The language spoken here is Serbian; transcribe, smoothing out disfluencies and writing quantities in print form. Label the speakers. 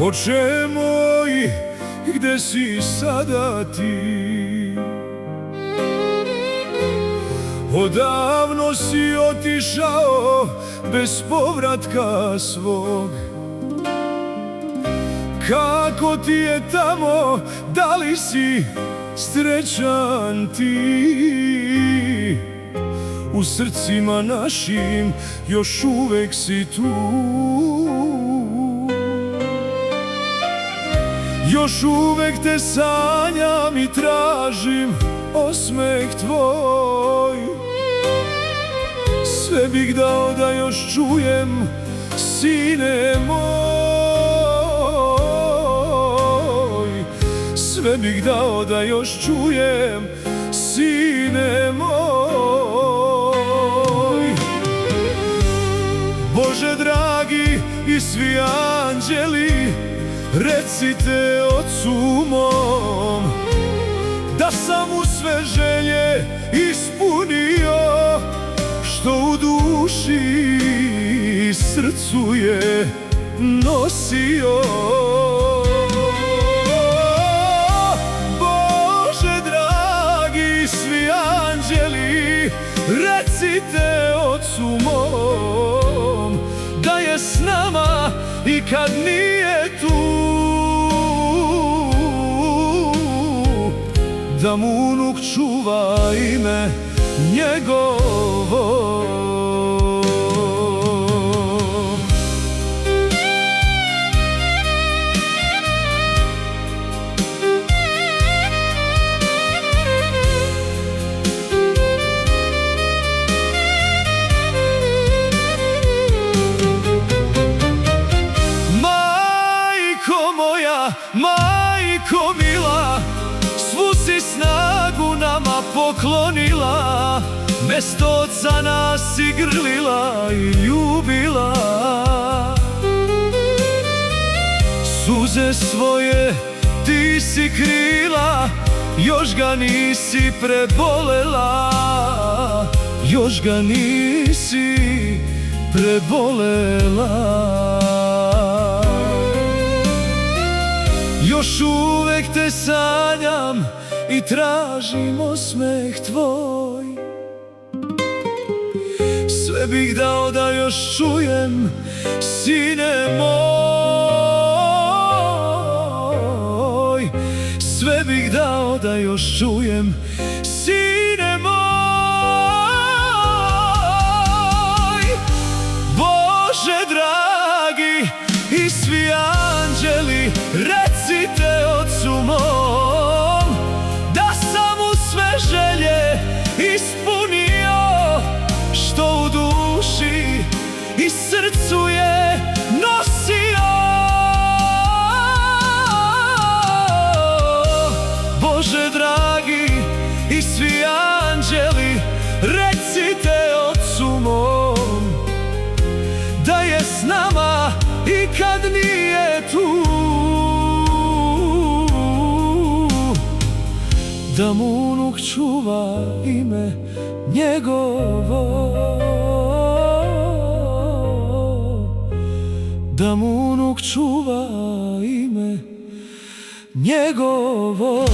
Speaker 1: Oče moj, gde si sada ti? Odavno si otišao bez povratka svog. Kako ti je tamo, da li si srećan ti? U srcima našim još uvek si tu. Još uvek te sanjam i tražim osmeh tvoj. Sve bih dao da još čujem, sine moj. Sve bih dao da još čujem, sine moj. Bože dragi i svi anđeli, recite Ocu mom da sam mu sve želje ispunio, što u duši i srcu je nosio. Bože dragi, svi anđeli, recite Ocu mom da je s nama i kad nije tu, da mu unuk čuva ime njegovo. Majko moja, majko mila, svu si snagu nama poklonila, mesto oca nas si grlila i ljubila. Suze svoje ti si krila, još ga nisi prebolela, još ga nisi prebolela. Još uvek te sanjam i tražim osmeh tvoj. Sve bih dao da još čujem, sine moj. Sve bih dao da još čujem, sine moj. Bože dragi i svi anđeli, recite Ocu mom da sam mu sve želje ispunio, što u duši i srcu je nosio. Bože dragi i svi anđeli, recite Ocu mom da je s nama i kad nije tu, da mu unuk čuva ime njegovo. Da mu unuk čuva ime njegovo.